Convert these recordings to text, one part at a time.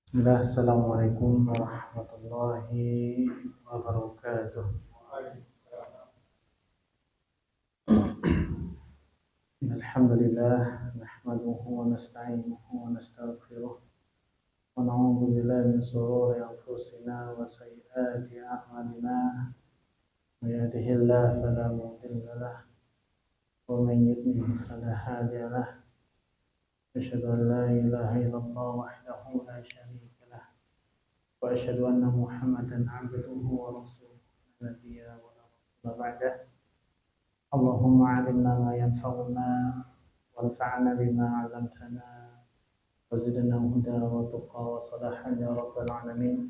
Bismillah, Assalamualaikum warahmatullahi wabarakatuh. Alhamdulillah, nahmaduhu wa nasta'inuhu wa nastaghfiruh wa na'udzu billahi min shururi anfusina wa sayyiati a'malina. May yahdihillahu fala mudilla lahu wa may yudlil fala hadiya lahu. Asyhadu an la ilaha illallah wahdahu la syarika lahu wa asyhadu anna Muhammadan 'abduhu wa rasuluhu la nabiyya wa la rasula ba'dah. Allahumma 'allimna ma yanfa'una wanfa'na bima 'allamtana wa zidna huda wa tuqa wa salahan ya rabbal alamin.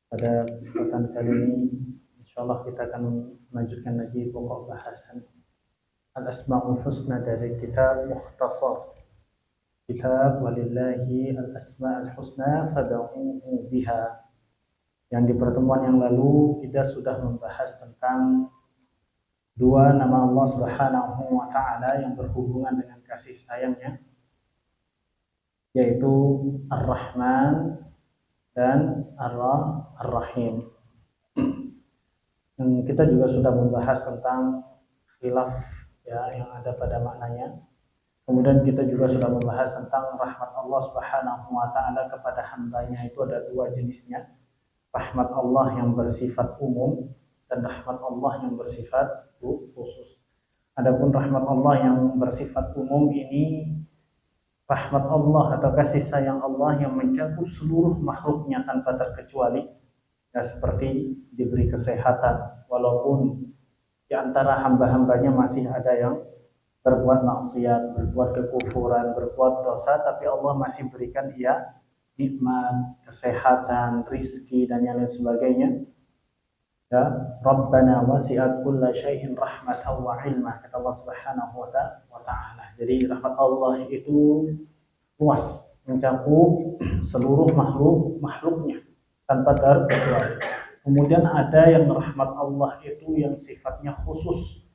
Pada kesempatan kali ini insyaallah kita akan melanjutkan lagi pokok bahasan Al-Asmaul Husna dari kitab Mukhtasar Kitab Walillahi Al-Asma'ul Husna Fad'uhu Biha. Yang di pertemuan yang lalu kita sudah membahas tentang dua nama Allah Subhanahu wa Ta'ala yang berhubungan dengan kasih sayangnya, yaitu Ar-Rahman dan Ar-Rahim. Kita juga sudah membahas tentang khilaf yang ada pada maknanya. Kemudian kita juga sudah membahas tentang rahmat Allah Subhanahu wa Ta'ala kepada hambanya. Itu ada dua jenisnya, rahmat Allah yang bersifat umum dan rahmat Allah yang bersifat khusus. Adapun rahmat Allah yang bersifat umum ini rahmat Allah atau kasih sayang Allah yang mencakup seluruh makhluknya tanpa terkecuali, seperti diberi kesehatan, walaupun di antara hamba-hambanya masih ada yang berbuat maksiat, berbuat kekufuran, berbuat dosa, tapi Allah masih berikan dia nikmat, kesehatan, rizki dan yang lain sebagainya. Ya, Rabbana wasi'at kulla syai'in rahmatan wa ilmah, kata Allah Subhanahu wa Ta'ala. Jadi rahmat Allah itu luas, mencakup seluruh makhluknya tanpa terkecuali. Kemudian ada yang rahmat Allah itu yang sifatnya khusus,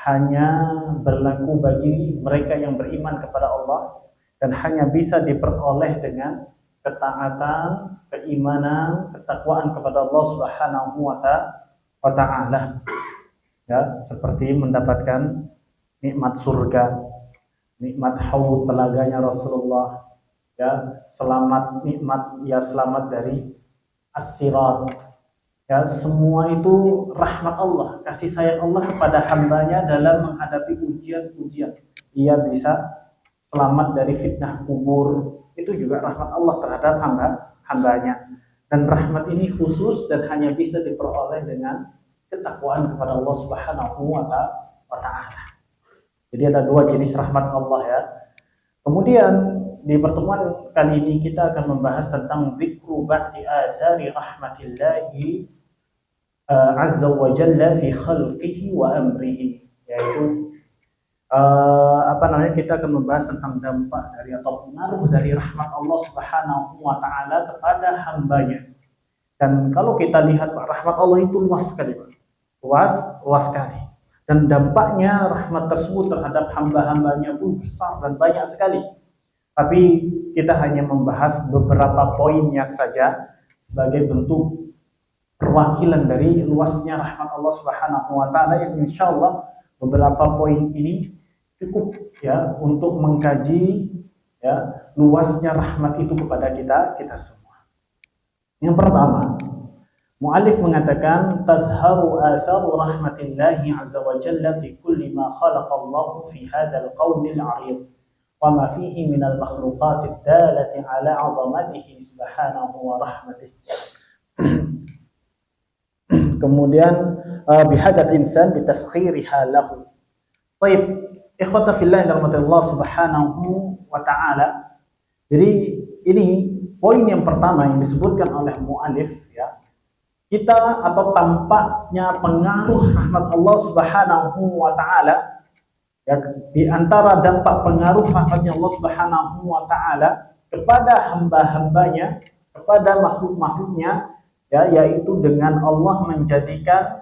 hanya berlaku bagi mereka yang beriman kepada Allah dan hanya bisa diperoleh dengan ketaatan, keimanan, ketakwaan kepada Allah Subhanahu wa Ta'ala. Ya, seperti mendapatkan nikmat surga, nikmat haud telaganya Rasulullah, selamat dari as-sirat. Ya, semua itu rahmat Allah, kasih sayang Allah kepada hambanya dalam menghadapi ujian-ujian. Ia bisa selamat dari fitnah kubur, itu juga rahmat Allah terhadap hambanya. Dan rahmat ini khusus dan hanya bisa diperoleh dengan ketakwaan kepada Allah Subhanahu wa Ta'ala. Jadi ada dua jenis rahmat Allah ya. Kemudian di pertemuan kali ini kita akan membahas tentang dzikru ba'di athari rahmatillahi azza wa jalla fi khalqihi wa amrihi, yaitu kita akan membahas tentang dampak dari atau pengaruh dari rahmat Allah Subhanahu wa Ta'ala kepada hambanya. Dan kalau kita lihat rahmat Allah itu luas sekali, luas sekali, dan dampaknya rahmat tersebut terhadap hamba-hambanya pun besar dan banyak sekali. Tapi kita hanya membahas beberapa poinnya saja sebagai bentuk perwakilan dari luasnya rahmat Allah Subhanahu wa Ta'ala, yang insyaallah beberapa poin ini cukup ya untuk mengkaji ya luasnya rahmat itu kepada kita semua. Yang pertama, muallif mengatakan tazharu atharu rahmatillahi azza wa jalla fi kulli ma khalaqa Allah fi hadzal qaulil 'arid wa ma fihi min al makhluqat ad-dalati 'ala 'azamatihi subhanahu wa rahmatihi. Kemudian bihadal insan bitaskhiriha lahu. Baik, ikhwata fillah yang dirahmati Allah Subhanahu wa Ta'ala. Jadi ini poin yang pertama yang disebutkan oleh muallif ya. Kita atau tampaknya pengaruh rahmat Allah Subhanahu wa Ta'ala ya, di antara dampak pengaruh rahmatnya Allah Subhanahu wa Ta'ala kepada hamba-hambanya, kepada makhluk-makhluknya, ya, yaitu dengan Allah menjadikan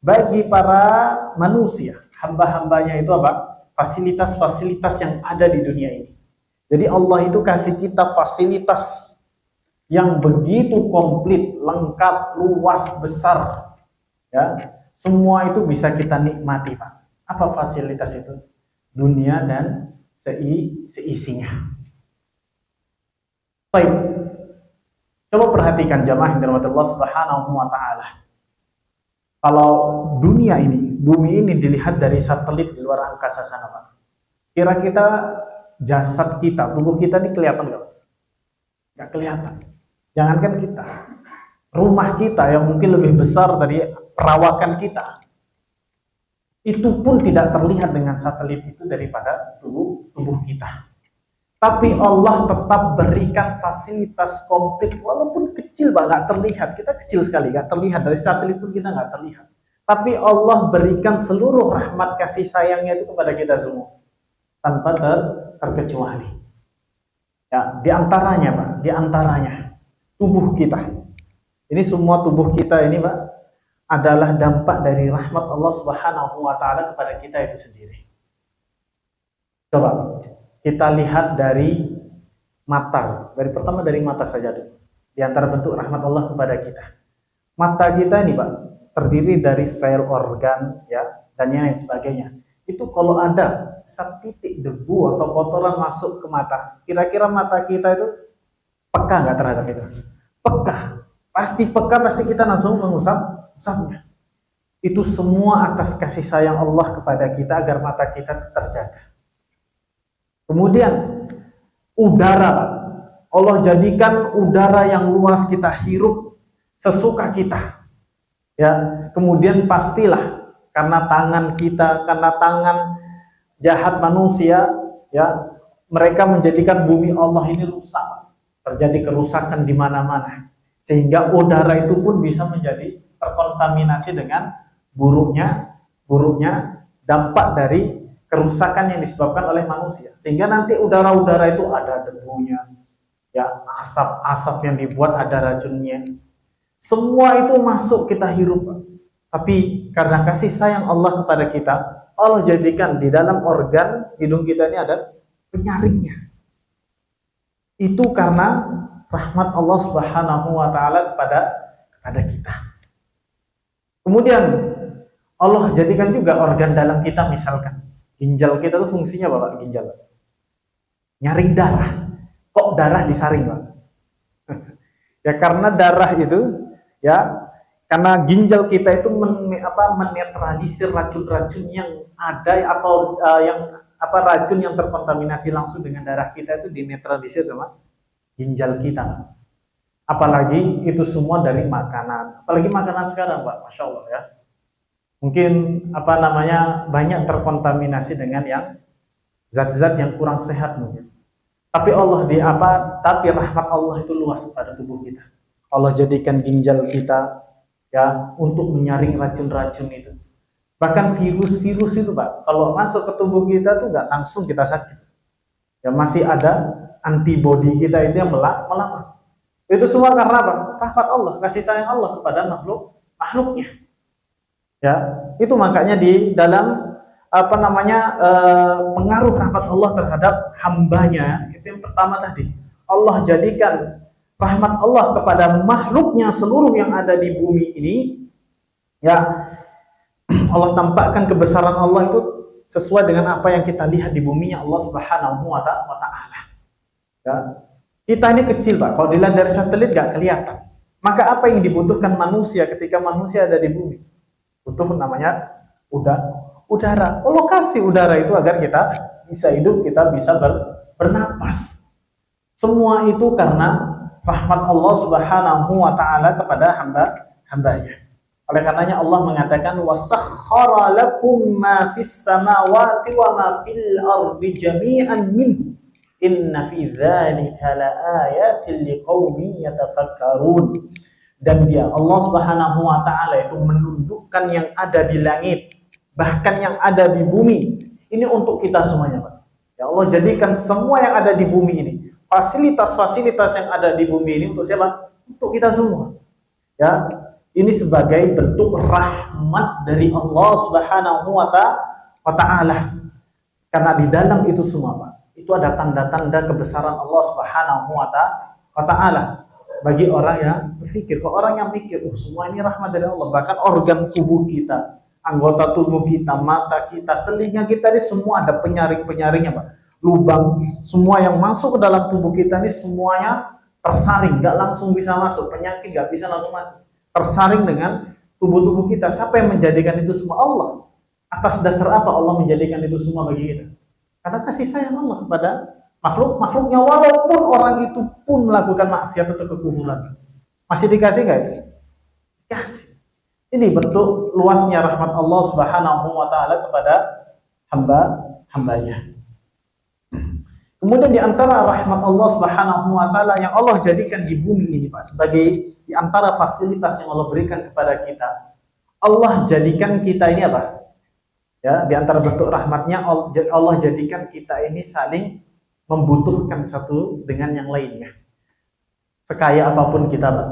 bagi para manusia, hamba-hambanya itu apa? Fasilitas-fasilitas yang ada di dunia ini. Jadi Allah itu kasih kita fasilitas yang begitu komplit, lengkap, luas, besar. Ya, semua itu bisa kita nikmati, Pak. Apa fasilitas itu? Dunia dan seisinya. Baik. Coba perhatikan jamaah yang dirahmati Allah Subhanahu wa taala. Kalau dunia ini, bumi ini dilihat dari satelit di luar angkasa sana, Pak. Kira-kira jasad kita, tubuh kita ini kelihatan nggak? Nggak kelihatan. Jangankan kita, rumah kita yang mungkin lebih besar dari perawakan kita, itu pun tidak terlihat dengan satelit itu daripada tubuh kita. Tapi Allah tetap berikan fasilitas komplit, walaupun kecil, Pak, nggak terlihat. Kita kecil sekali, nggak terlihat. Dari satelit pun kita nggak terlihat. Tapi Allah berikan seluruh rahmat kasih sayangnya itu kepada kita semua, tanpa terkecuali. Ya, diantaranya, Pak, diantaranya tubuh kita. Ini semua tubuh kita ini, Pak, adalah dampak dari rahmat Allah Subhanahu wa taala kepada kita itu sendiri. Coba kita lihat dari mata. Pertama dari mata saja dulu. Di antara bentuk rahmat Allah kepada kita. Mata kita ini, Pak, terdiri dari sel organ, ya, dan yang lain sebagainya. Itu kalau ada setitik debu atau kotoran masuk ke mata, kira-kira mata kita itu peka nggak terhadap itu? Peka. Pasti peka, pasti kita langsung mengusapnya. Itu semua atas kasih sayang Allah kepada kita agar mata kita terjaga. Kemudian udara, Allah jadikan udara yang luas kita hirup sesuka kita. Ya, kemudian pastilah karena tangan kita, karena tangan jahat manusia, ya, mereka menjadikan bumi Allah ini rusak. Terjadi kerusakan di mana-mana. Sehingga udara itu pun bisa menjadi terkontaminasi dengan buruknya dampak dari kerusakan yang disebabkan oleh manusia. Sehingga nanti udara-udara itu ada debunya, ya, asap-asap yang dibuat ada racunnya. Semua itu masuk kita hirup. Tapi karena kasih sayang Allah kepada kita, Allah jadikan di dalam organ hidung kita ini ada penyaringnya. Itu karena rahmat Allah Subhanahu wa taala kepada kita. Kemudian Allah jadikan juga organ dalam kita, misalkan ginjal kita tuh fungsinya apa, Pak? Ginjal nyaring darah. Kok darah disaring, Pak? Ya karena darah itu, ya, karena ginjal kita itu menetralisir racun-racun yang ada atau racun yang terkontaminasi langsung dengan darah kita itu dinetralisir sama ginjal kita. Apalagi itu semua dari makanan. Apalagi makanan sekarang, Pak, Masya Allah, ya. Mungkin banyak terkontaminasi dengan yang zat-zat yang kurang sehat mungkin. Tapi tapi rahmat Allah itu luas pada tubuh kita. Allah jadikan ginjal kita, ya, untuk menyaring racun-racun itu. Bahkan virus-virus itu, Pak, kalau masuk ke tubuh kita tuh nggak langsung kita sakit. Ya, masih ada antibodi kita itu yang melawan. Itu semua karena apa? Rahmat Allah, kasih sayang Allah kepada makhluknya. Ya, itu makanya di dalam pengaruh rahmat Allah terhadap hambanya, itu yang pertama tadi, Allah jadikan rahmat Allah kepada makhluknya seluruh yang ada di bumi ini, ya, Allah tampakkan kebesaran Allah itu sesuai dengan apa yang kita lihat di bumi yang Allah Subhanahu wa taala. Ya, kita ini kecil, Pak, kalau dilihat dari satelit gak kelihatan. Maka apa yang dibutuhkan manusia ketika manusia ada di bumi? Butuh namanya udara. Allah kasih udara itu agar kita bisa hidup, kita bisa bernapas. Semua itu karena rahmat Allah Subhanahu wa taala kepada hamba-hambanya. Oleh karenanya Allah mengatakan wasakhkhara lakum ma fis samawati wa ma fil ardi jami'an min inna fi dzalika laayatin liqaumin yatafakkarun. Dan dia, Allah Subhanahu wa taala, itu menundukkan yang ada di langit, bahkan yang ada di bumi. Ini untuk kita semuanya, Pak. Ya, Allah jadikan semua yang ada di bumi ini, fasilitas-fasilitas yang ada di bumi ini untuk siapa? Untuk kita semua. Ya, ini sebagai bentuk rahmat dari Allah Subhanahu wa taala. Karena di dalam itu semua, Pak, itu ada tanda-tanda kebesaran Allah Subhanahu wa taala. bagi orang yang berpikir. Kalau orang yang mikir, semua ini rahmat dari Allah. Bahkan organ tubuh kita, anggota tubuh kita, mata kita, telinga kita ini semua ada penyaring-penyaringnya, Pak. Lubang, semua yang masuk ke dalam tubuh kita ini semuanya tersaring, nggak langsung bisa masuk. Penyakit nggak bisa langsung masuk. Tersaring dengan tubuh-tubuh kita. Siapa yang menjadikan itu semua? Allah. Atas dasar apa Allah menjadikan itu semua bagi kita? Karena kasih sayang Allah kepada makhluknya, walaupun orang itu pun melakukan maksiat atau kekufuran. Masih dikasih nggak itu? Kasih. Ini bentuk luasnya rahmat Allah Subhanahu wa taala kepada hambanya. Kemudian di antara rahmat Allah Subhanahu wa taala yang Allah jadikan di bumi ini, Pak, sebagai di antara fasilitas yang Allah berikan kepada kita, Allah jadikan kita ini apa? Ya, di antara bentuk rahmatnya Allah jadikan kita ini saling membutuhkan satu dengan yang lainnya. Sekaya apapun kita, Pak.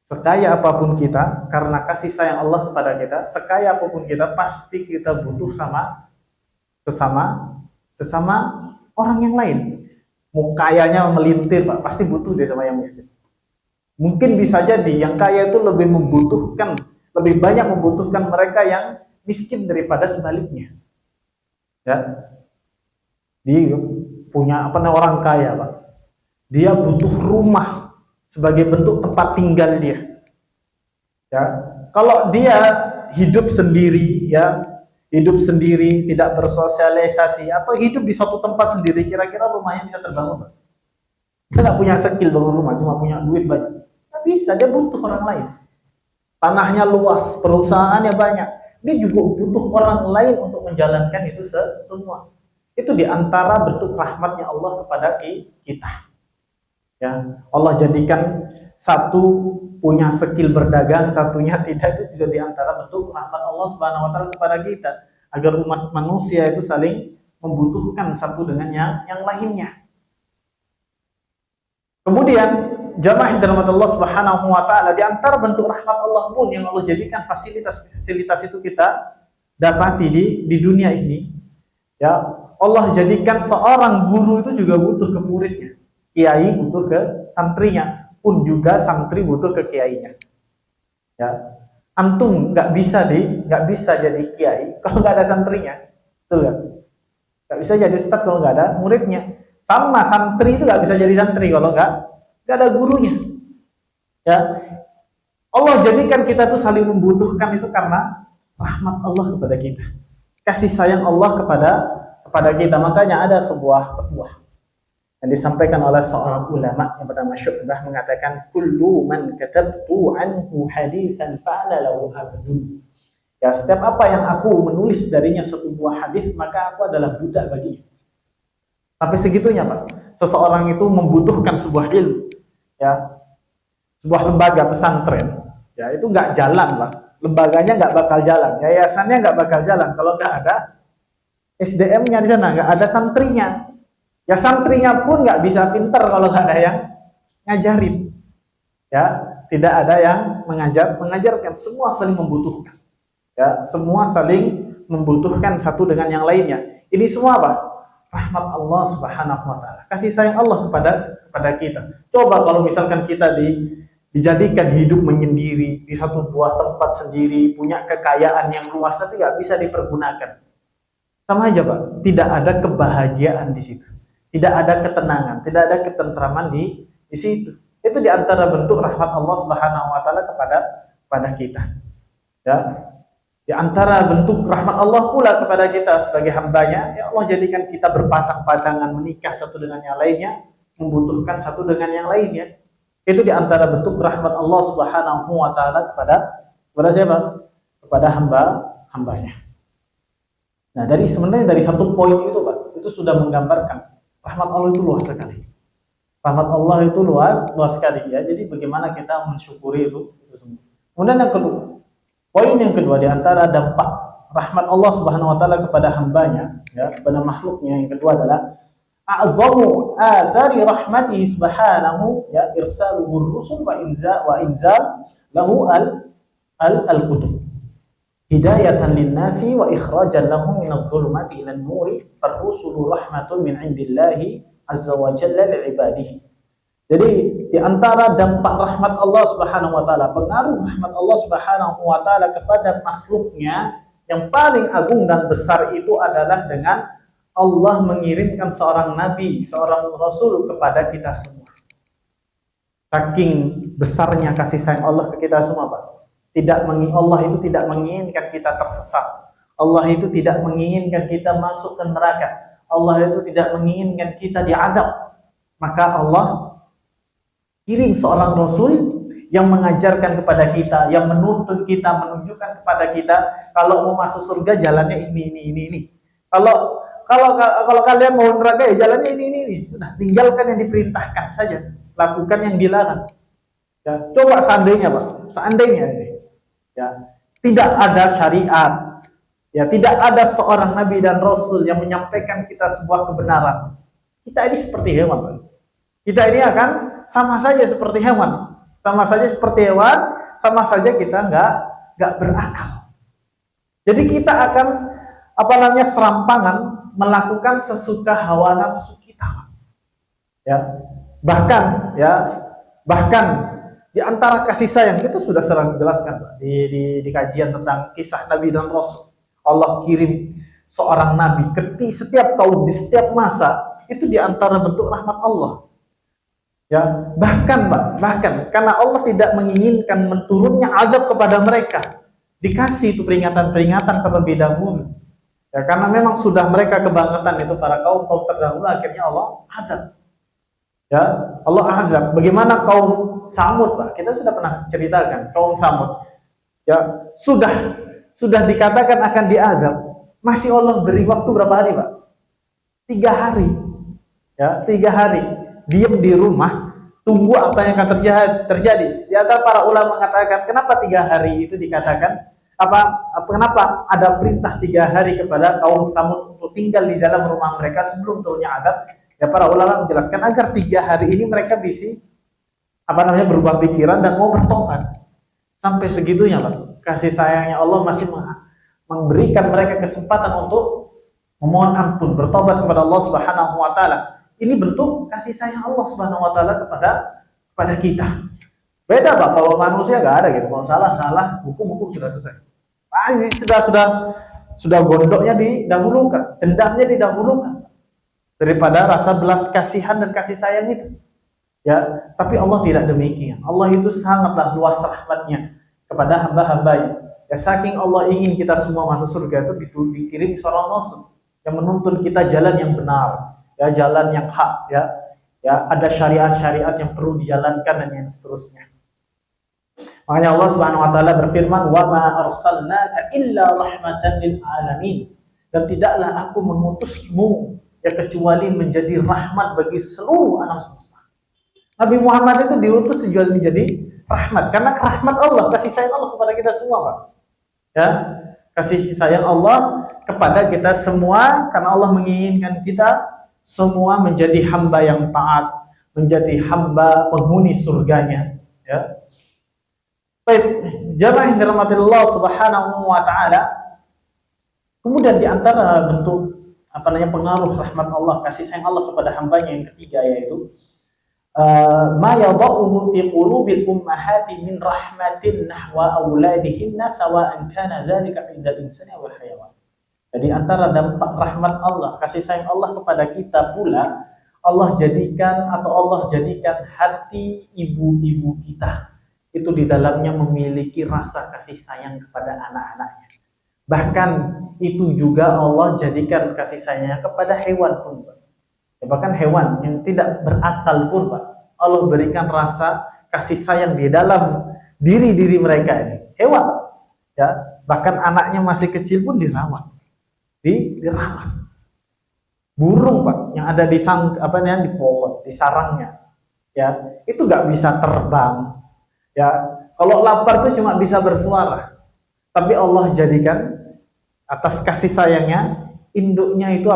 Sekaya apapun kita, karena kasih sayang Allah kepada kita, sekaya apapun kita, pasti kita butuh sama sesama orang yang lain. Mau kayanya melintir, Pak, pasti butuh dia sama yang miskin. Mungkin bisa jadi yang kaya itu lebih banyak membutuhkan mereka yang miskin daripada sebaliknya. Ya. Dia punya orang kaya, Pak. Dia butuh rumah sebagai bentuk tempat tinggal dia. Ya. Kalau dia hidup sendiri, tidak bersosialisasi atau hidup di suatu tempat sendiri, kira-kira rumahnya bisa terbangun, Pak? Dia nggak punya skill bangun rumah, cuma punya duit banyak. Nggak bisa, dia butuh orang lain. Tanahnya luas, perusahaannya banyak. Dia juga butuh orang lain untuk menjalankan itu semua. Itu diantara bentuk rahmatnya Allah kepada kita. Ya, Allah jadikan satu punya skill berdagang, satunya tidak, itu juga diantara bentuk rahmat Allah Subhanahu wa taala kepada kita, agar umat manusia itu saling membutuhkan satu dengan yang lainnya. Kemudian jamaah dirahmati Allah Subhanahu wa taala, di antara bentuk rahmat Allah pun yang Allah jadikan fasilitas itu kita dapati di dunia ini. Ya, Allah jadikan seorang guru itu juga butuh ke muridnya. Kiai butuh ke santrinya, pun juga santri butuh ke kiainya. Ya, antum nggak bisa jadi kiai kalau nggak ada santrinya, betul nggak? Nggak bisa jadi ustadz kalau nggak ada muridnya. Sama santri itu nggak bisa jadi santri kalau nggak ada gurunya. Ya, Allah jadikan kita tuh saling membutuhkan itu karena rahmat Allah kepada kita, kasih sayang Allah kepada kita. Makanya ada sebuah petuah yang disampaikan oleh seorang ulama yang bernama Syu'bah, mengatakan kullu man katabtu anhu haditsan fa'ala lahu abdun. Ya, setiap apa yang aku menulis darinya sebuah hadis, maka aku adalah budak baginya. Sampai segitunya, Pak. Seseorang itu membutuhkan sebuah ilmu, ya, sebuah lembaga pesantren, ya, itu nggak jalan, Pak. Lembaganya nggak bakal jalan, yayasannya nggak bakal jalan kalau nggak ada SDM-nya di sana, nggak ada santrinya. Ya, santrinya pun nggak bisa pinter kalau nggak ada yang ngajarin. Ya, tidak ada yang mengajarkan. Semua saling membutuhkan. Ya, semua saling membutuhkan satu dengan yang lainnya. Ini semua apa? Rahmat Allah Subhanahu wa taala. Kasih sayang Allah kepada kita. Coba kalau misalkan kita dijadikan hidup menyendiri di satu buah tempat sendiri, punya kekayaan yang luas tapi nggak bisa dipergunakan. Sama aja, Pak. Tidak ada kebahagiaan di situ. Tidak ada ketenangan, tidak ada ketentraman di situ. Itu di antara bentuk rahmat Allah Subhanahu wa taala kepada kita. Ya. Di antara bentuk rahmat Allah pula kepada kita sebagai hambanya, ya Allah jadikan kita berpasang-pasangan, menikah satu dengan yang lainnya, membutuhkan satu dengan yang lainnya. Itu di antara bentuk rahmat Allah Subhanahu wa taala kepada siapa? Kepada hambanya. Nah, sebenarnya dari satu poin itu, Pak, itu sudah menggambarkan rahmat Allah itu luas sekali. Rahmat Allah itu luas sekali, ya. Jadi bagaimana kita mensyukuri itu semua. Kemudian yang kedua, poin yang kedua di antara dampak rahmat Allah Subhanahu wa taala kepada hambanya, ya, kepada makhluknya, yang kedua adalah a'zamu athari rahmatihi subhanahu, ya, irsaluhur rusul wa inzal lahu al-kutub hidayatan linnasi wa ikhrajan lahum minadh dhulumati ilan nuri, farrusulu rahmatun min indillahi azza wa jalla li'ibadihi. Jadi di antara dampak rahmat Allah Subhanahu wa taala, pengaruh rahmat Allah Subhanahu wa taala kepada makhluknya yang paling agung dan besar itu adalah dengan Allah mengirimkan seorang nabi, seorang rasul kepada kita semua. Saking besarnya kasih sayang Allah ke kita semua, Pak. Allah itu tidak menginginkan kita tersesat. Allah itu tidak menginginkan kita masuk ke neraka. Allah itu tidak menginginkan kita diazab. Maka Allah kirim seorang rasul yang mengajarkan kepada kita, yang menuntun kita, menunjukkan kepada kita kalau mau masuk surga jalannya ini. Kalau kalian mau neraka ya jalannya ini. Sudah, tinggalkan yang diperintahkan saja, lakukan yang dilarang. Ya, coba seandainya, Pak, seandainya ini, ya, tidak ada syariat, ya, tidak ada seorang nabi dan rasul yang menyampaikan kita sebuah kebenaran. Kita ini seperti hewan, Pak. Kita ini akan sama saja seperti hewan, sama saja kita nggak berakal. Jadi kita akan serampangan melakukan sesuka hawa nafsu kita. Ya, bahkan di antara kasih sayang kita sudah sering jelaskan, Pak, di kajian tentang kisah Nabi dan Rasul. Allah kirim seorang nabi ke setiap kaum di setiap masa, itu di antara bentuk rahmat Allah. Ya, bahkan karena Allah tidak menginginkan menurunnya azab kepada mereka, dikasih itu peringatan terlebih dahulu. Ya, karena memang sudah mereka kebangetan itu para kaum terdahulu, akhirnya Allah azab. Ya, Allah azab. Bagaimana kaum Samud, Pak? Kita sudah pernah ceritakan kaum Samud. Ya, sudah dikatakan akan diazab. Masih Allah beri waktu berapa hari, Pak? 3 hari. Ya, 3 hari. Diam di rumah, tunggu apa yang akan terjadi. Di antara para ulama mengatakan, kenapa 3 hari itu dikatakan? Kenapa ada perintah 3 hari kepada kaum Samud untuk tinggal di dalam rumah mereka sebelum turunnya azab? Ya, para ulama menjelaskan agar 3 hari ini mereka bisa berubah pikiran dan mau bertobat. Sampai segitunya, Pak. Kasih sayangnya Allah masih memberikan mereka kesempatan untuk memohon ampun, bertobat kepada Allah Subhanahu wa taala. Ini bentuk kasih sayang Allah Subhanahu wa taala kepada kita. Beda, Pak, kalau manusia nggak ada gitu. Kalau salah, hukum sudah selesai. Sudah gondoknya didahulukan, dendamnya didahulukan daripada rasa belas kasihan dan kasih sayang itu. Ya, tapi Allah tidak demikian. Allah itu sangatlah luas rahmatnya kepada hamba-hambanya. Ya, saking Allah ingin kita semua masuk surga itu dikirim seorang rasul yang menuntun kita jalan yang benar, ya, jalan yang hak, ya. Ya, ada syariat-syariat yang perlu dijalankan dan yang seterusnya. Makanya Allah Subhanahu wa taala berfirman, "Wa ma arsalnaka illa rahmatan lil alamin." Dan tidaklah aku mengutusmu ya kecuali menjadi rahmat bagi seluruh alam semesta. Nabi Muhammad itu diutus juga menjadi rahmat, karena rahmat Allah, kasih sayang Allah kepada kita semua, Pak. Ya, kasih sayang Allah kepada kita semua karena Allah menginginkan kita semua menjadi hamba yang taat, menjadi hamba penghuni surganya, ya. Baik, jamaah yang dirahmati Allah Subhanahu wa taala. Kemudian di antara bentuk pengaruh rahmat Allah, kasih sayang Allah kepada hambanya yang ketiga, yaitu ma yadauhu fi qulubil ummahati min rahmatin nahwa auladihinna sawa'an kana dzalika 'inda insani wal hayawan. Jadi antara dampak rahmat Allah, kasih sayang Allah kepada kita pula, Allah jadikan hati ibu-ibu kita itu di dalamnya memiliki rasa kasih sayang kepada anak-anaknya. Bahkan itu juga Allah jadikan kasih sayangnya kepada hewan pun, Pak. Ya, bahkan hewan yang tidak berakal pun, Pak, Allah berikan rasa kasih sayang di dalam diri mereka ini. Hewan, ya, bahkan anaknya masih kecil pun dirawat. Burung, Pak, yang ada di pohon, di sarangnya, ya, itu nggak bisa terbang. Ya, kalau lapar tuh cuma bisa bersuara. Tapi Allah jadikan atas kasih sayangnya, induknya itu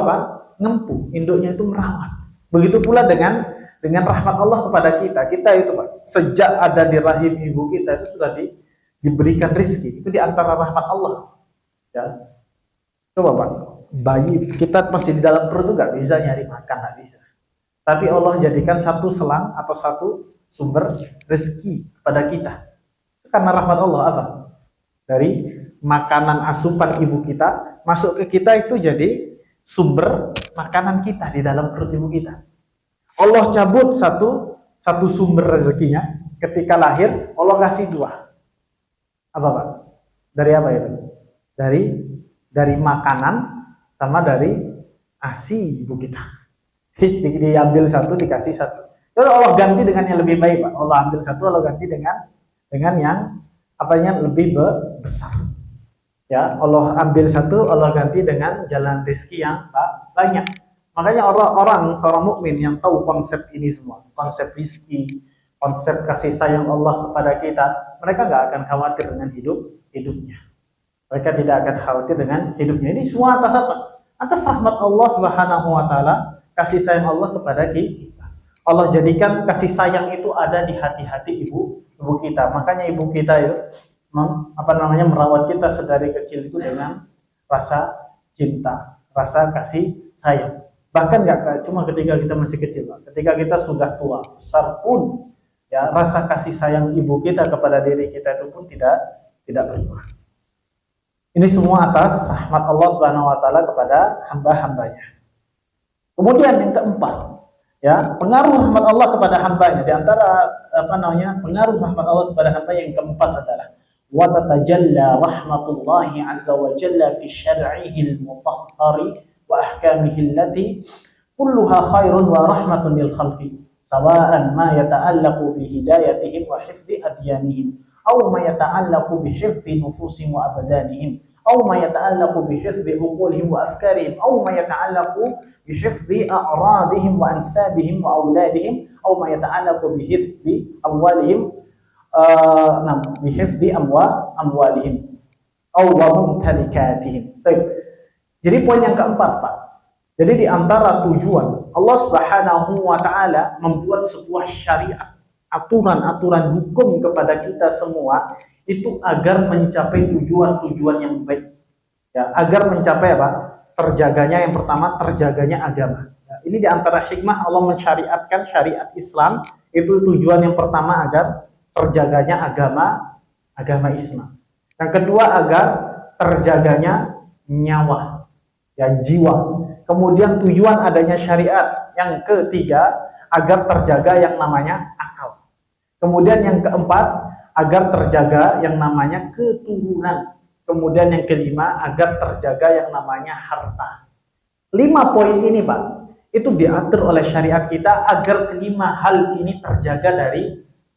ngempu, induknya itu merawat. Begitu pula dengan rahmat Allah kepada kita. Kita itu, Pak, sejak ada di rahim ibu kita itu sudah diberikan rizki. Itu di antara rahmat Allah. Ya. Coba, Pak, bayi kita masih di dalam perut itu nggak bisa nyari makan, nggak bisa. tapi Allah jadikan satu selang atau satu sumber rezeki pada kita. Karena rahmat Allah apa? Dari makanan asupan ibu kita masuk ke kita itu jadi sumber makanan kita di dalam perut ibu kita. Allah cabut satu sumber rezekinya ketika lahir, Allah kasih dua. Apa Pak? Dari apa itu? Dari makanan sama dari ASI ibu kita. Diambil satu dikasih satu. Lalu Allah ganti dengan yang lebih baik Pak. Allah ambil satu, Allah ganti dengan yang apanya lebih besar. Ya, Allah ambil satu, Allah ganti dengan jalan rezeki yang banyak. Makanya orang seorang mukmin yang tahu konsep ini semua, konsep rezeki, konsep kasih sayang Allah kepada kita, mereka nggak akan khawatir dengan hidupnya. Mereka tidak akan khawatir dengan hidupnya. Ini semua atas apa? Atas rahmat Allah Subhanahu wa taala, kasih sayang Allah kepada kita. Allah jadikan kasih sayang itu ada di hati-hati ibu kita. Makanya ibu kita itu merawat kita sedari kecil itu dengan rasa cinta, rasa kasih sayang. Bahkan nggak cuma ketika kita masih kecil, Pak. Ketika kita sudah tua, besar pun, ya rasa kasih sayang ibu kita kepada diri kita itu pun tidak berubah. Ini semua atas rahmat Allah Subhanahu wa taala kepada hamba-hambanya. Kemudian yang keempat, ya, pengaruh rahmat Allah kepada hambanya. Di antara pengaruh rahmat Allah kepada hamba yang keempat adalah wa tatajalla rahmatullahi azza wa jalla fi syar'ihi al-mutahhari wa ahkamihi allati kulluha khairun wa rahmatun lil khalqi sawa'an ma yata'allaqu bi hidayatihim wa hifdzi adyanihim aw ma yata'allaqu bi hifdzi nufusihim wa abdanihim aw ma yata'allaqu bi hifdzi uqulihim wa afkarihim aw ma yata'allaqu bi hifdzi a'radihim wa ansabihim wa auladihim aw ma yata'allaqu bi hifdzi amwalihim bi hifdzi amwalihim aw wa mumtalikatihim. Baik. Jadi poin yang keempat, Pak. Jadi di antara tujuan Allah Subhanahu wa taala membuat sebuah syariat, aturan-aturan hukum kepada kita semua itu agar mencapai tujuan-tujuan yang baik. Ya, agar mencapai apa? Terjaganya yang pertama, terjaganya agama. Ya, ini di antara hikmah Allah mensyariatkan syariat Islam, itu tujuan yang pertama agar terjaganya agama Islam. Yang kedua agar terjaganya nyawa, ya jiwa. Kemudian tujuan adanya syariat yang ketiga agar terjaga yang namanya akal. Kemudian yang keempat agar terjaga yang namanya keturunan. Kemudian yang kelima agar terjaga yang namanya harta. 5 poin ini Pak, itu diatur oleh syariat kita agar kelima hal ini terjaga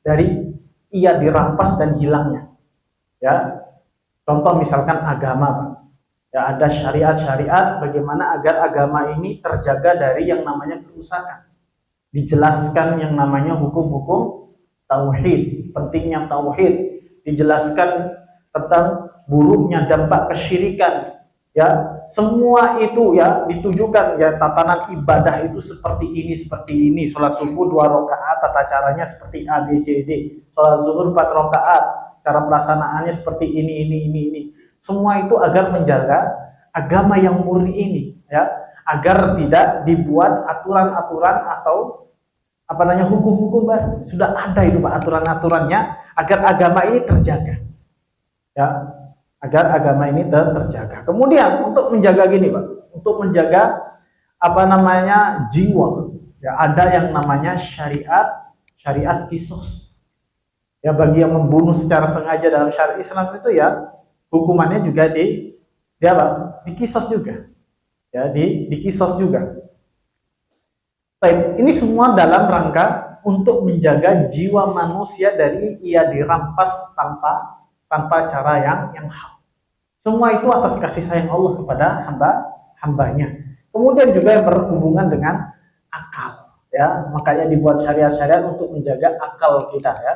dari ia dirampas dan hilangnya. Ya, contoh misalkan agama Pak. Ya, ada syariat-syariat bagaimana agar agama ini terjaga dari yang namanya kerusakan. Dijelaskan yang namanya hukum-hukum tauhid, pentingnya tauhid, dijelaskan tentang buruknya dampak kesyirikan. Ya, semua itu ya ditujukan ya tatanan ibadah itu seperti ini, salat subuh 2 rakaat tata caranya seperti A B C D, salat zuhur 4 rakaat cara pelaksanaannya seperti ini. Semua itu agar menjaga agama yang murni ini, ya, agar tidak dibuat aturan-aturan atau hukum-hukum baru. Sudah ada itu Pak aturan-aturannya agar agama ini terjaga, ya, agar agama ini terjaga. Kemudian untuk menjaga gini Pak, untuk menjaga jiwa, ya, ada yang namanya syariat kisos. Ya, bagi yang membunuh secara sengaja dalam syariat Islam itu ya hukumannya juga dikisos juga. Ya, dikisos juga. Baik, ini semua dalam rangka untuk menjaga jiwa manusia dari ia dirampas tanpa cara yang hak. Semua itu atas kasih sayang Allah kepada hambanya. Kemudian juga yang berhubungan dengan akal, ya. Makanya dibuat syariat-syariat untuk menjaga akal kita, ya.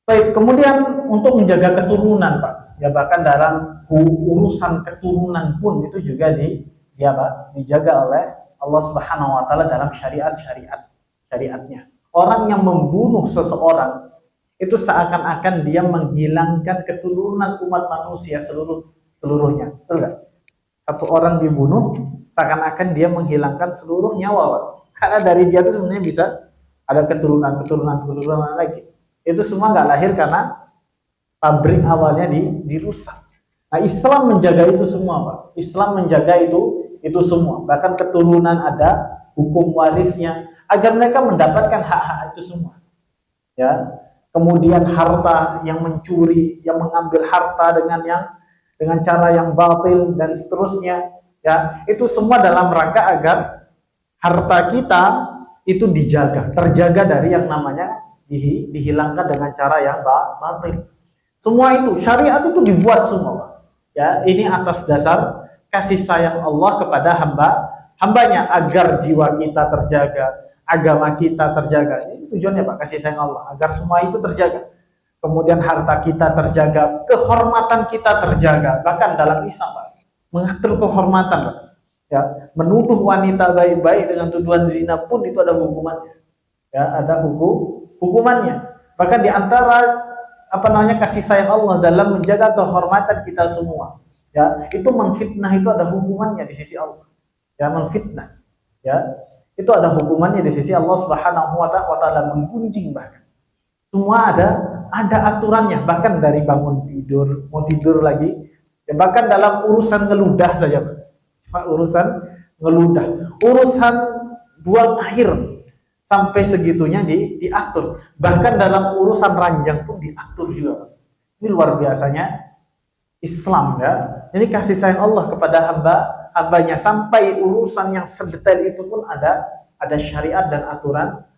Baik, kemudian untuk menjaga keturunan, Pak. Ya, bahkan dalam urusan keturunan pun itu juga dijaga oleh Allah Subhanahu wa taala dalam syariatnya. Orang yang membunuh seseorang itu seakan-akan dia menghilangkan keturunan umat manusia seluruhnya. Betul nggak? Satu orang dibunuh, seakan-akan dia menghilangkan seluruh nyawa, Pak. Karena dari dia itu sebenarnya bisa ada keturunan lagi. Itu semua nggak lahir karena pabrik awalnya dirusak. Nah, Islam menjaga itu semua, Pak. Islam menjaga itu semua. Bahkan keturunan ada, hukum warisnya, agar mereka mendapatkan hak-hak itu semua. Ya. Kemudian harta yang mencuri, yang mengambil harta dengan cara yang batil dan seterusnya, ya, itu semua dalam rangka agar harta kita itu terjaga dari yang namanya dihilangkan dengan cara yang batil. Semua itu syariat itu dibuat semua, Pak. Ya, ini atas dasar kasih sayang Allah kepada hambanya agar jiwa kita terjaga, agama kita terjaga. Ini tujuannya, Pak, kasih sayang Allah agar semua itu terjaga. Kemudian harta kita terjaga, kehormatan kita terjaga. Bahkan dalam Islam, Pak, mengatur kehormatan, Pak. Ya, menuduh wanita baik-baik dengan tuduhan zina pun itu ada hukumannya. Ya, ada hukumannya. Bahkan di antara kasih sayang Allah dalam menjaga kehormatan kita semua, ya, itu menfitnah itu ada hukumannya di sisi Allah. Ya, menfitnah, ya, itu ada hukumannya di sisi Allah Subhanahu wa taala, menggunjing. Bahkan semua ada aturannya, bahkan dari bangun tidur, mau tidur lagi, ya, bahkan dalam urusan ngeludah saja, Pak. Urusan ngeludah, urusan buang air, sampai segitunya diatur. Bahkan dalam urusan ranjang pun diatur juga. Ini luar biasanya Islam, ya. Ini kasih sayang Allah kepada hambanya, sampai urusan yang sedetail itu pun ada syariat dan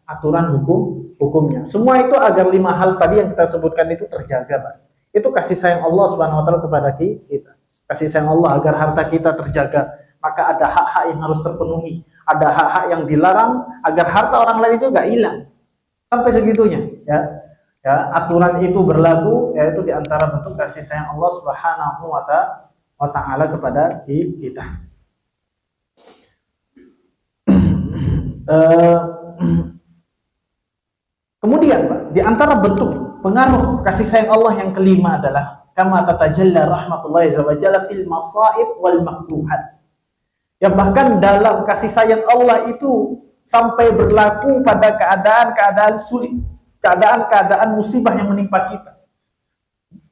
aturan hukumnya. Semua itu agar 5 hal tadi yang kita sebutkan itu terjaga, Pak. Itu kasih sayang Allah Subhanahu wa taala kepada kita. Kasih sayang Allah agar harta kita terjaga. Maka ada hak-hak yang harus terpenuhi, ada hak-hak yang dilarang agar harta orang lain itu nggak hilang. Sampai segitunya, ya. Ya, aturan itu berlaku, yaitu diantara bentuk kasih sayang Allah Subhanahu wa taala kepada kita. Kemudian, Pak, diantara bentuk pengaruh kasih sayang Allah yang kelima adalah kama tatajalla rahmatullahi azza wa jalla fil masaib wal makruhat. Ya, bahkan dalam kasih sayang Allah itu sampai berlaku pada keadaan-keadaan sulit, keadaan-keadaan musibah yang menimpa kita.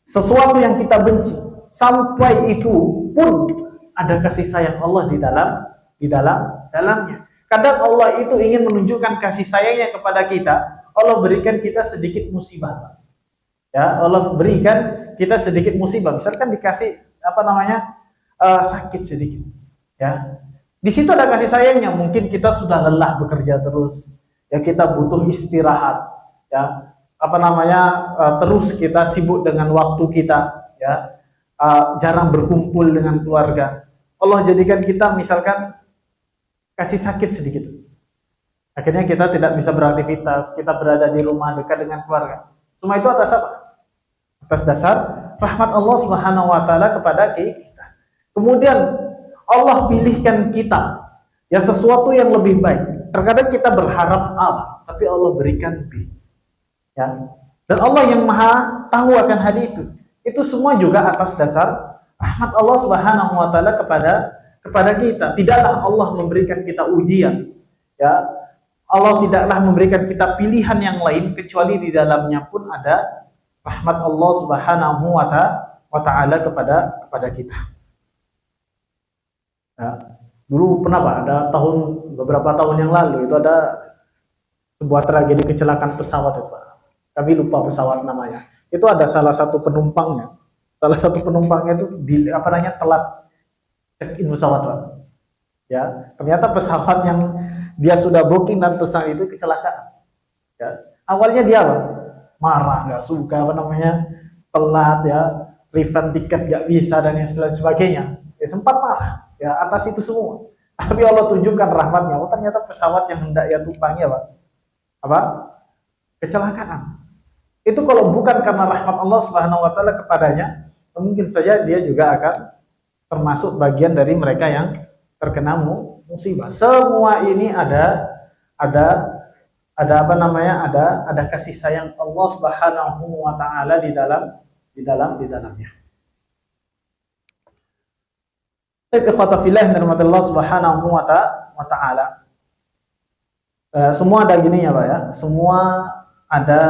Sesuatu yang kita benci, sampai itu pun ada kasih sayang Allah di dalamnya. Kadang Allah itu ingin menunjukkan kasih sayangnya kepada kita, Allah berikan kita sedikit musibah. Ya, Allah berikan kita sedikit musibah. Misalkan dikasih sakit sedikit. Ya, di situ ada kasih sayangnya. Mungkin kita sudah lelah bekerja terus, ya, kita butuh istirahat, ya, terus kita sibuk dengan waktu kita, ya, jarang berkumpul dengan keluarga. Allah jadikan kita misalkan kasih sakit sedikit, akhirnya kita tidak bisa beraktivitas, kita berada di rumah dekat dengan keluarga. Semua itu atas apa? Atas dasar rahmat Allah Subhanahu wa taala kepada kita. Kemudian Allah pilihkan kita, ya, sesuatu yang lebih baik. Terkadang kita berharap A, tapi Allah berikan B. Ya. Dan Allah yang Maha tahu akan hal itu. Itu semua juga atas dasar rahmat Allah Subhanahu wa taala kepada kita. Tidaklah Allah memberikan kita ujian, ya. Allah tidaklah memberikan kita pilihan yang lain kecuali di dalamnya pun ada rahmat Allah Subhanahu wa taala kepada kita. Ya, dulu pernah, Pak, ada beberapa tahun yang lalu itu ada sebuah tragedi kecelakaan pesawat, ya, Pak. Kami lupa pesawat namanya. Itu ada salah satu penumpangnya. Salah satu penumpangnya itu telat check-in pesawat, Pak. Ya, ternyata pesawat yang dia sudah booking dan pesan itu kecelakaan. Ya, awalnya dia marah, nggak suka telat, ya, refund tiket nggak bisa dan yang sebagainya. Ya, sempat marah, ya, atas itu semua. Tapi Allah tunjukkan rahmatnya. Oh, ternyata pesawat yang hendak ia tumpangi, Pak, kecelakaan. Itu kalau bukan karena rahmat Allah Subhanahu wa taala kepadanya, mungkin saja dia juga akan termasuk bagian dari mereka yang terkena musibah. Semua ini ada kasih sayang Allah Subhanahu wa taala di dalamnya. Tapi ikhwata fillah yang dirahmati Allah Subhanahu wa taala. Semua ada gininya, Pak ya. Semua ada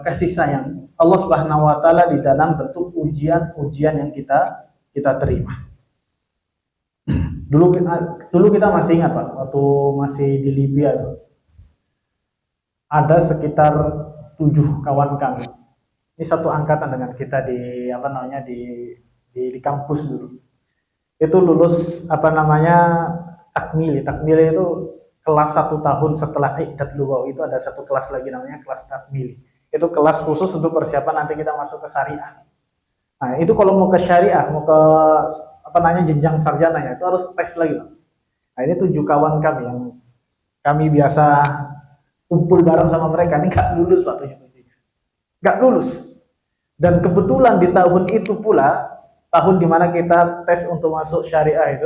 kasih sayang Allah Subhanahu wa taala di dalam bentuk ujian yang kita terima. Dulu kita masih ingat, Pak, waktu masih di Libya itu. Ada sekitar 7 kawan kami. Ini satu angkatan dengan kita di di kampus dulu. Itu lulus takmili. Takmili itu kelas 1 tahun setelah I'dad Lughawi, itu ada satu kelas lagi namanya kelas takmili. Itu kelas khusus untuk persiapan nanti kita masuk ke syariah. Nah, itu kalau mau ke syariah, mau ke jenjang sarjana ya, itu harus tes lagi, Pak. Nah, ini 7 kawan kami yang kami biasa kumpul bareng sama mereka, ini nggak lulus, Pak, 7-7-nya. Nggak lulus. Dan kebetulan di tahun itu pula, tahun dimana kita tes untuk masuk syariah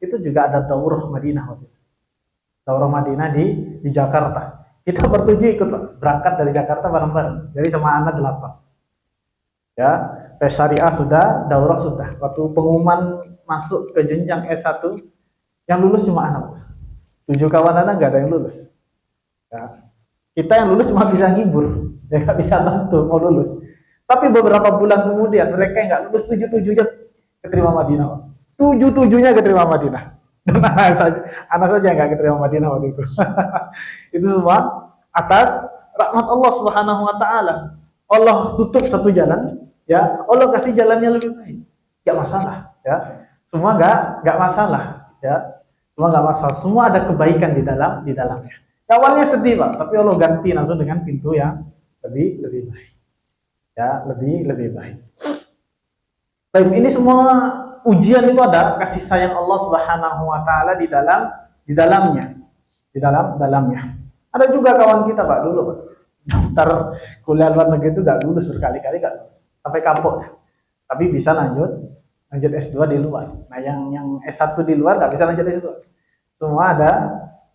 itu juga ada daurah Madinah waktu itu. Daurah Madinah di Jakarta. Kita bertujuh ikut, Pak. Berangkat dari Jakarta bareng-bareng. Jadi sama anak 8. Ya, tes syariah sudah, daurah sudah. Waktu pengumuman masuk ke jenjang S1, yang lulus cuma anak. 7 kawan anak nggak ada yang lulus. Ya. Kita yang lulus cuma bisa ngibur, ya nggak bisa bantu mau lulus. Tapi beberapa bulan kemudian mereka yang nggak lulus 7-7-nya keterima Madinah. 7-7-nya keterima Madinah. Dan anak saja nggak keterima Madinah waktu itu. Itu semua atas rahmat Allah Subhanahu wa taala. Allah tutup satu jalan, ya. Allah kasih jalannya lebih baik. Nggak masalah, ya. Semua nggak masalah, ya. Semua nggak masalah. Semua ada kebaikan di dalamnya. Awalnya sedih, Pak, tapi Allah ganti langsung dengan pintu yang lebih baik. Ya, lebih baik. Tapi ini semua ujian itu ada kasih sayang Allah Subhanahu wa taala di dalamnya. Ada juga kawan kita, Pak, dulu, Pak, daftar kuliah luar negeri itu gak lulus berkali-kali, gak lulus. Sampai kapok. Tapi bisa lanjut S2 di luar. Nah, yang S1 di luar gak bisa lanjut S2. Semua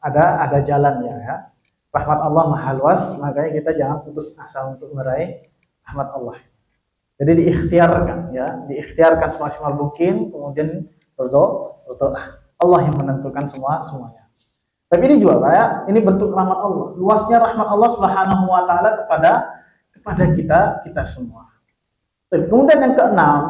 ada jalannya, ya. Rahmat Allah maha luas, makanya kita jangan putus asa untuk meraih rahmat Allah. Jadi diikhtiarkan semaksimal mungkin, kemudian berdoa. Allah yang menentukan semuanya. Tapi ini juga, Pak, ya, ini bentuk rahmat Allah. Luasnya rahmat Allah Subhanahu wa taala kepada kita semua. Kemudian yang keenam,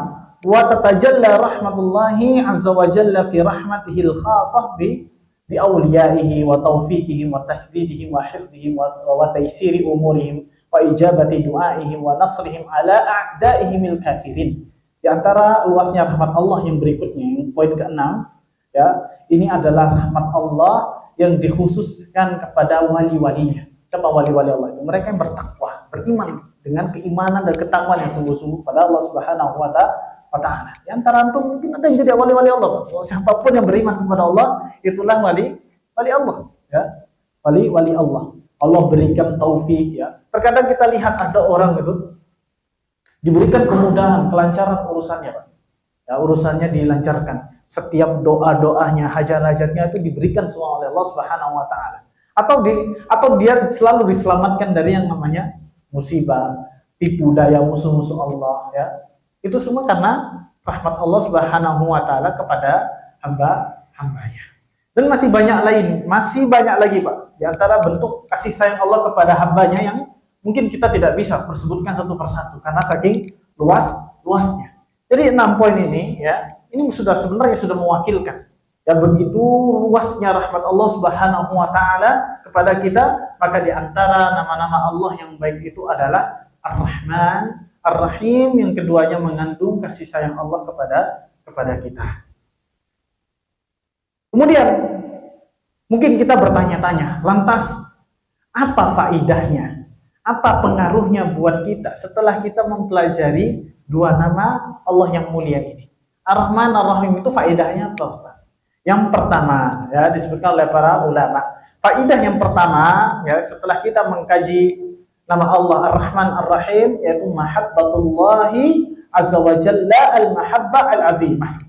wa tatajalla rahmatullahi azza wa jalla fi rahmatihil khassah bi awliyaihi wa taufiqihim wa tasdidihim wa hifdihim wa taysiri umurihim wa ijabati du'aihim wa nasrihim ala a'daihimil kafirin. Di antara luasnya rahmat Allah yang berikutnya, yang poin keenam, ya, ini adalah rahmat Allah yang dikhususkan kepada wali-walinya. Siapa wali-wali Allah itu? Mereka yang bertakwa, beriman dengan keimanan dan ketakwaan yang sungguh-sungguh pada Allah Subhanahu wa taala. Di antara antum mungkin ada yang jadi wali-wali Allah. Siapapun yang beriman kepada Allah, itulah wali Allah, ya. Wali Allah. Allah berikan taufik, ya. Terkadang kita lihat ada orang itu diberikan kemudahan, kelancaran urusannya, Pak. Ya, urusannya dilancarkan. Setiap doa-doanya, hajat-hajatnya itu diberikan semua oleh Allah Subhanahu wa taala. Atau dia selalu diselamatkan dari yang namanya musibah, tipu daya musuh-musuh Allah, ya. Itu semua karena rahmat Allah Subhanahu wa taala kepada hamba-hambanya. Dan masih banyak lagi, Pak, di antara bentuk kasih sayang Allah kepada hambanya yang mungkin kita tidak bisa persebutkan satu persatu karena saking luasnya. Jadi 6 poin ini, ya, ini sebenarnya sudah mewakilkan ya begitu luasnya rahmat Allah Subhanahu wa taala kepada kita. Maka di antara nama-nama Allah yang baik itu adalah Ar-Rahman, Ar-Rahim, yang keduanya mengandung kasih sayang Allah kepada kita. Kemudian mungkin kita bertanya-tanya, lantas apa faidahnya? Apa pengaruhnya buat kita setelah kita mempelajari 2 nama Allah yang mulia ini? Ar-Rahman, Ar-Rahim itu faidahnya apa, Ustaz? Yang pertama, ya, disebutkan oleh para ulama. Faidah yang pertama, ya, setelah kita mengkaji nama Allah Ar-Rahman, Ar-Rahim, yaitu mahabbatullahi azza wa jalla al-mahabbah al-azimah.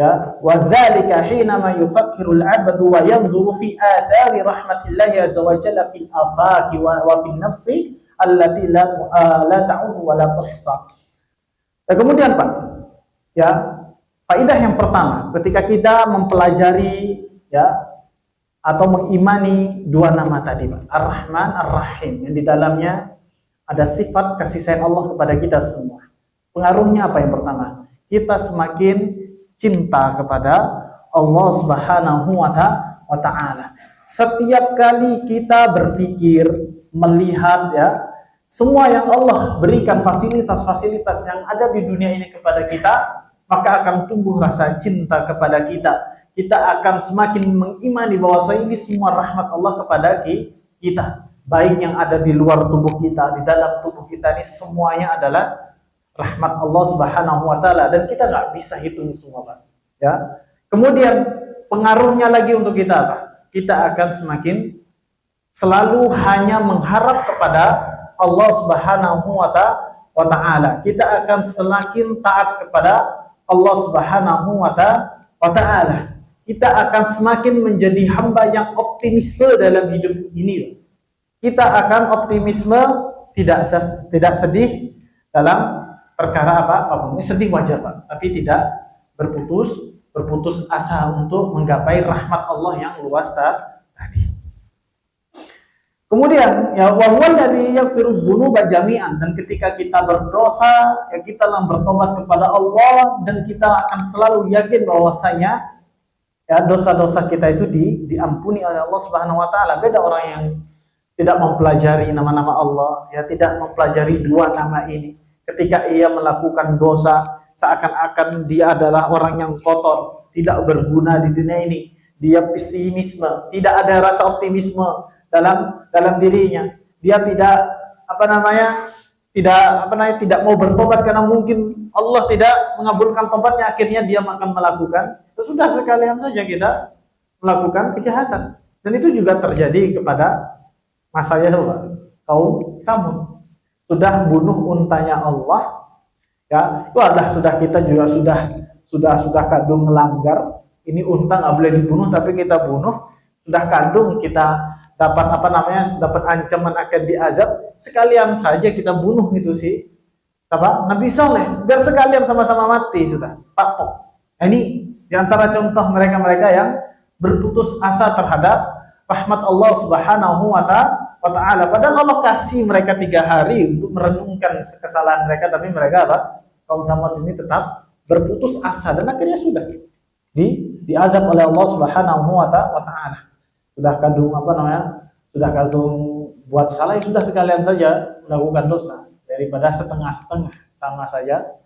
Ya, wa dzalika hinama yufakkiru al-'abdu wa yanzuru fi athari rahmatillahi azza wa jalla fil afaqi wa fil nafsi allati la ta'ud wa la tuhsa. Dan kemudian, Pak, ya, Faidah yang pertama, ketika kita mempelajari ya atau mengimani dua nama tadi, Pak, Ar-Rahman, Ar-Rahim, yang di dalamnya ada sifat kasih sayang Allah kepada kita semua. Pengaruhnya apa yang pertama? Kita semakin cinta kepada Allah Subhanahu wa Ta'ala. Setiap kali kita berpikir, melihat ya, semua yang Allah berikan, fasilitas-fasilitas yang ada di dunia ini kepada kita, maka akan tumbuh rasa cinta kepada kita. Kita akan semakin mengimani bahwa ini semua rahmat Allah kepada kita. Baik yang ada di luar tubuh kita, di dalam tubuh kita, ini semuanya adalah rahmat Allah Subhanahu wa Ta'ala, dan kita nggak bisa hitung semua, Pak. Ya. Kemudian pengaruhnya lagi untuk kita apa? Kita akan semakin selalu hanya mengharap kepada Allah Subhanahu wa Ta'ala. Kita akan semakin taat kepada Allah Subhanahu wa Ta'ala. Kita akan semakin menjadi hamba yang optimisme dalam hidup ini. Kita akan optimisme, tidak sedih dalam perkara apa. Ini sedih wajar, Pak, tapi tidak berputus asa untuk menggapai rahmat Allah yang luas tadi. Kemudian ya wahwal dari yaghfiruz dzunuba jami'an, dan ketika kita berdosa ya kita bertobat kepada Allah, dan kita akan selalu yakin bahwasanya ya dosa-dosa kita itu diampuni oleh Allah Subhanahu wa Ta'ala. Beda orang yang tidak mempelajari nama-nama Allah, ya tidak mempelajari dua nama ini. Ketika ia melakukan dosa, seakan-akan dia adalah orang yang kotor, tidak berguna di dunia ini. Dia pesimisme, tidak ada rasa optimisme dalam dirinya. Dia tidak mau bertobat karena mungkin Allah tidak mengabulkan tobatnya, akhirnya dia akan melakukan. Sudah sekalian saja kita melakukan kejahatan. Dan itu juga terjadi kepada masanya kaum Samud. Sudah bunuh untanya Allah, ya itu adalah kita juga sudah kadung melanggar. Ini unta nggak boleh dibunuh, tapi kita bunuh. Sudah kadung kita dapat dapat ancaman akan diazab, sekalian saja kita bunuh itu sih Nabi Saleh, biar sekalian sama-sama mati sudah. Pak, nah, ini diantara contoh mereka-mereka yang berputus asa terhadap rahmat Allah Subhanahu wa Ta'ala. Padahal Allah kasih mereka 3 hari untuk merenungkan kesalahan mereka, tapi mereka kaum Samud ini tetap berputus asa, dan akhirnya sudah diazab oleh Allah Subhanahu wa Ta'ala. Sudah kadung buat salah, ya sudah sekalian saja melakukan dosa, daripada setengah-setengah sama saja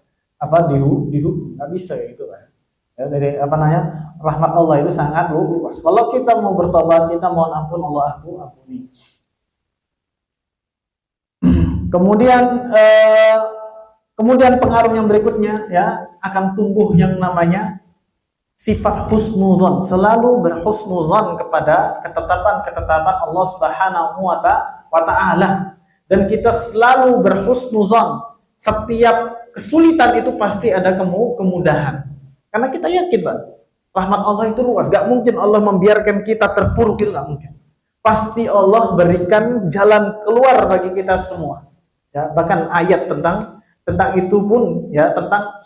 dihukum. Nggak bisa gitu kan. Ya, dari rahmat Allah itu sangat luas. Kalau kita mau bertobat, kita mohon ampun, Allah ampuni. Kemudian pengaruh yang berikutnya ya akan tumbuh yang namanya sifat husnuzon, selalu berhusnuzon kepada ketetapan Allah Subhanahu wa Ta'ala, dan kita selalu berhusnuzon. Setiap kesulitan itu pasti ada kemudahan, karena kita yakin, Pak, rahmat Allah itu luas. Gak mungkin Allah membiarkan kita terpuruk, itu gak mungkin. Pasti Allah berikan jalan keluar bagi kita semua. Ya, bahkan ayat tentang itu pun ya, tentang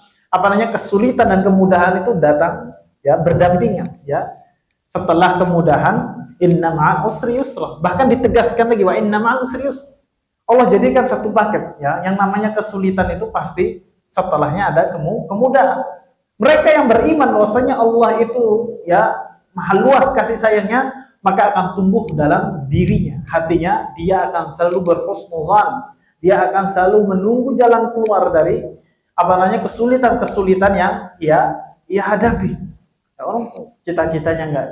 kesulitan dan kemudahan itu datang ya berdampingan ya. Setelah kemudahan, inna ma'al usri yusra, bahkan ditegaskan lagi wa inna ma'al usri yusra. Allah jadikan satu paket ya, yang namanya kesulitan itu pasti setelahnya ada kemudahan. Mereka yang beriman bahwasanya Allah itu ya maha luas kasih sayangnya, maka akan tumbuh dalam dirinya, hatinya, dia akan selalu berhusnuzan. Dia akan selalu menunggu jalan keluar dari kesulitan-kesulitan yang ia hadapi. Orang cita-citanya nggak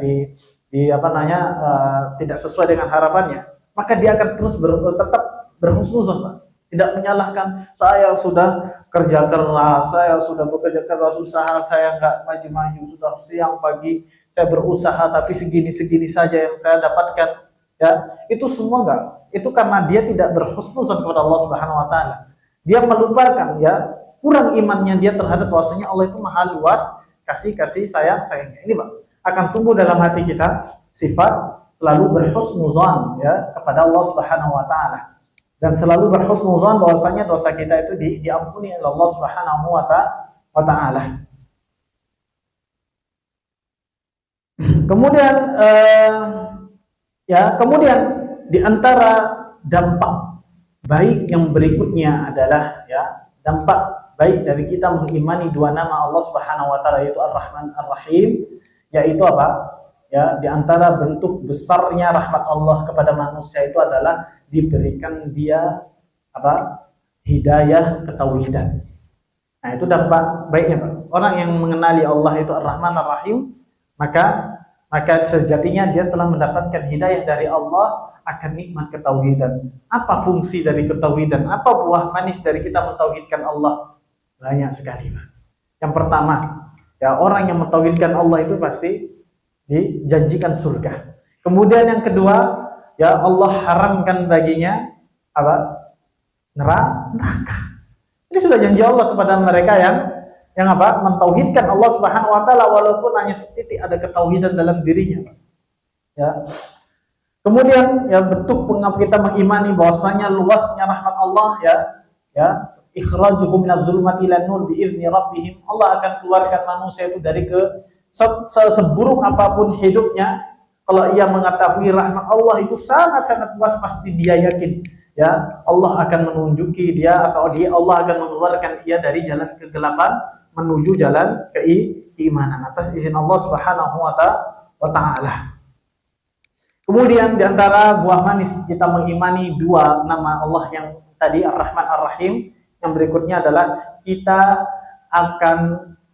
tidak sesuai dengan harapannya, maka dia akan terus tetap berhusnuzon, Pak. Tidak menyalahkan, saya sudah kerja keras, saya sudah bekerja keras, usaha saya nggak maju-maju, sudah siang pagi saya berusaha, tapi segini-segini saja yang saya dapatkan. Ya, itu semua enggak. Itu karena dia tidak berhusnuzon kepada Allah Subhanahu wa Ta'ala. Dia melupakan ya kurang imannya dia terhadap bahwasanya Allah itu maha luas kasih sayangnya. Ini, Pak, akan tumbuh dalam hati kita sifat selalu berhusnuzon ya kepada Allah Subhanahu wa Ta'ala, dan selalu berhusnuzon bahwasanya dosa kita itu diampuni oleh Allah Subhanahu wa Ta'ala. Kemudian kemudian di antara dampak baik yang berikutnya adalah dampak baik dari kita mengimani dua nama Allah Subhanahu wa taala, yaitu Ar-Rahman Ar-Rahim, yaitu apa? Di antara bentuk besarnya rahmat Allah kepada manusia itu adalah diberikan dia hidayah ketauhidan. Nah, itu dampak baiknya, Pak. Orang yang mengenali Allah itu Ar-Rahman Ar-Rahim, maka sejatinya dia telah mendapatkan hidayah dari Allah akan nikmat ketauhidan. Apa fungsi dari ketauhidan? Apa buah manis dari kita mentauhidkan Allah? Banyak sekali, Pak. Yang pertama, orang yang mentauhidkan Allah itu pasti dijanjikan surga. Kemudian yang kedua, Allah haramkan baginya neraka. Ini sudah janji Allah kepada mereka yang mentauhidkan Allah Subhanahu wa taala walaupun hanya setitik ada ketauhidan dalam dirinya. Kemudian bentuk kita mengimani bahwasanya luasnya rahmat Allah ikhrajuhum minadz zulumati ilan nur biizni rabbihim. Allah akan keluarkan manusia itu dari seburuk apapun hidupnya. Kalau ia mengetahui rahmat Allah itu sangat-sangat luas, pasti dia yakin Allah akan menunjuki dia, atau Allah akan mengeluarkan dia dari jalan kegelapan menuju jalan keimanan atas izin Allah Subhanahu wa taala. Kemudian di antara buah manis kita mengimani dua nama Allah yang tadi Ar-Rahman Ar-Rahim, yang berikutnya adalah kita akan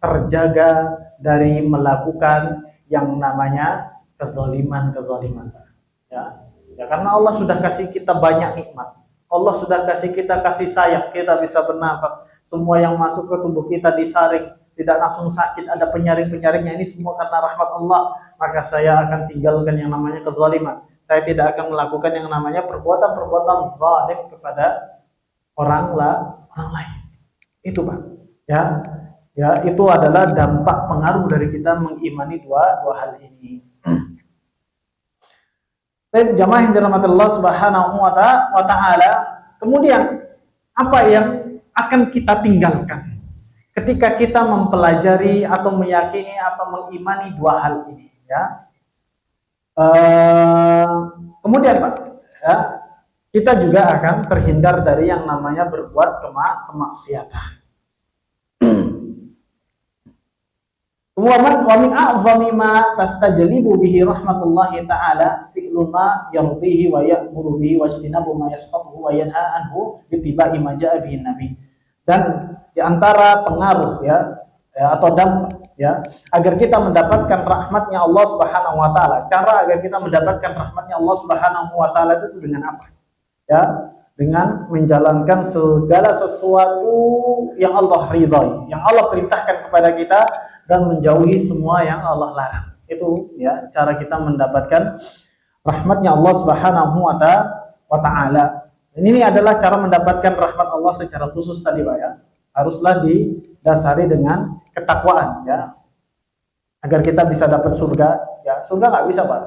terjaga dari melakukan yang namanya kezaliman. Karena Allah sudah kasih kita banyak nikmat. Allah sudah kasih kita kasih sayang, kita bisa bernafas. Semua yang masuk ke tubuh kita disaring, tidak langsung sakit, ada penyaring-penyaringnya. Ini semua karena rahmat Allah. Maka saya akan tinggalkan yang namanya kezaliman. Saya tidak akan melakukan yang namanya perbuatan-perbuatan zalim kepada orang lain. Itu, Pak. Itu adalah dampak pengaruh dari kita mengimani dua hal ini. Jamaah yang dirahmati Allah Subhanahu wa taala, kemudian apa yang akan kita tinggalkan ketika kita mempelajari atau meyakini atau mengimani dua hal ini, kemudian, Pak, kita juga akan terhindar dari yang namanya berbuat kemaksiatan. Wa min a'zami ma tastajlibu bihi rahmatullahi ta'ala fi'lu ma yardihi wa ya'muru bihi wa ijtinabu ma yaskhatuhu wa yanha anhu bittiba'i ma ja'a bihi nabi. Dan di antara pengaruh atau dampak agar kita mendapatkan rahmatnya Allah Subhanahu wa taala. Cara agar kita mendapatkan rahmatnya Allah Subhanahu wa taala itu dengan apa? Dengan menjalankan segala sesuatu yang Allah ridhai, yang Allah perintahkan kepada kita, dan menjauhi semua yang Allah larang. Itu cara kita mendapatkan rahmatnya Allah Subhanahu wa taala. Dan ini adalah cara mendapatkan rahmat Allah secara khusus tadi, Pak, haruslah didasari dengan ketakwaan, agar kita bisa dapat surga. Surga nggak bisa, Pak,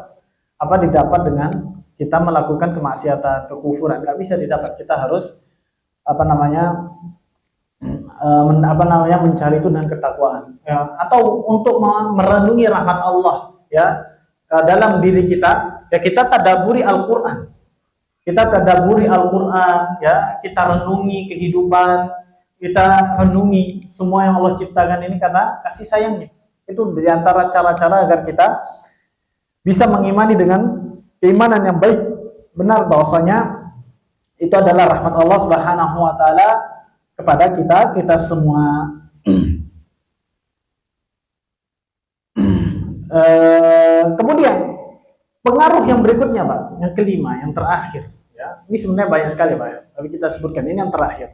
didapat dengan kita melakukan kemaksiatan, kekufuran. Nggak bisa didapat. Kita harus mencari itu dengan ketakwaan, atau untuk merenungi rahmat Allah dalam diri kita. Kita tadabburi Al-Qur'an. Kita renungi kehidupan, kita renungi semua yang Allah ciptakan ini karena kasih sayangnya. Itu di antara cara-cara agar kita bisa mengimani dengan keimanan yang baik, benar bahwasanya itu adalah rahmat Allah Subhanahu wa taala kepada kita semua. Kemudian pengaruh yang berikutnya, Pak, yang kelima, yang terakhir, ini sebenarnya banyak sekali, Pak, tapi kita sebutkan ini yang terakhir,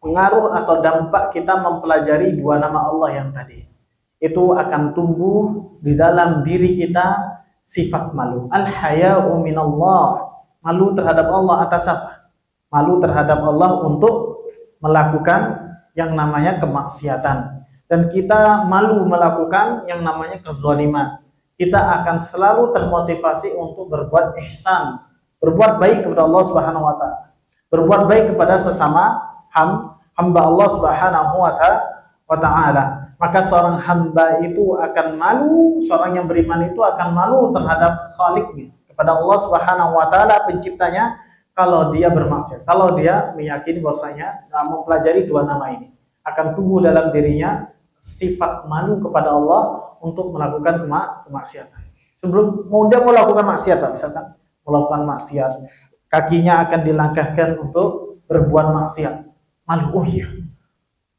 pengaruh atau dampak kita mempelajari dua nama Allah yang tadi, itu akan tumbuh di dalam diri kita sifat malu. Al-haya'u minallah, malu terhadap Allah. Atas apa? Malu terhadap Allah untuk melakukan yang namanya kemaksiatan, dan kita malu melakukan yang namanya kezaliman. Kita akan selalu termotivasi untuk berbuat ihsan, berbuat baik kepada Allah Subhanahu wa taala, berbuat baik kepada sesama hamba Allah Subhanahu wa taala. maka seorang hamba itu akan malu, seorang yang beriman itu akan malu terhadap Khaliqnya, kepada Allah Subhanahu wa taala penciptanya, kalau dia bermaksiat. Kalau dia meyakini bahwasanya mempelajari dua nama ini, akan tumbuh dalam dirinya sifat malu kepada Allah untuk melakukan kemaksiatan. Sebelum dia mau lakukan maksiat, misalkan melakukan maksiat, kakinya akan dilangkahkan untuk berbuat maksiat. Malu, oh iya,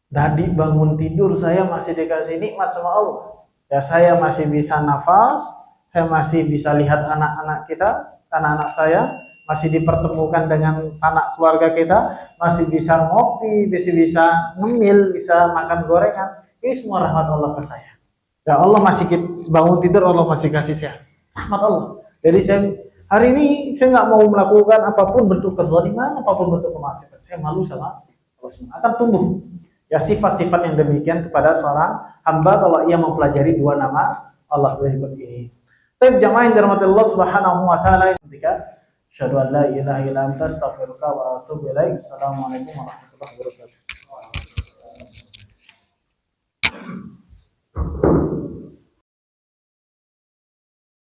tadi bangun tidur saya masih dikasih nikmat sama Allah. Ya, saya masih bisa nafas, saya masih bisa lihat anak-anak kita, anak-anak saya masih dipertemukan dengan sanak keluarga kita, masih bisa ngopi, masih bisa ngemil, bisa makan gorengan. Ini semua rahmat Allah ke saya. Ya, Allah masih bangun tidur, Allah masih kasih sehat. Rahmat Allah. Jadi saya hari ini saya nggak mau melakukan apapun bentuk kezaliman, apapun bentuk kemaksiatan. Saya malu sama Allah. Akan tumbuh ya sifat-sifat yang demikian kepada seorang hamba kalau ia mempelajari dua nama Allah berikut ini. Tapi jamaah yang dirahmati Allah Subhanahu wa taala, ketika asyhadu an la ilaha illa anta astaghfiruka wa atubu ilaik. Assalamualaikum warahmatullahi wabarakatuh.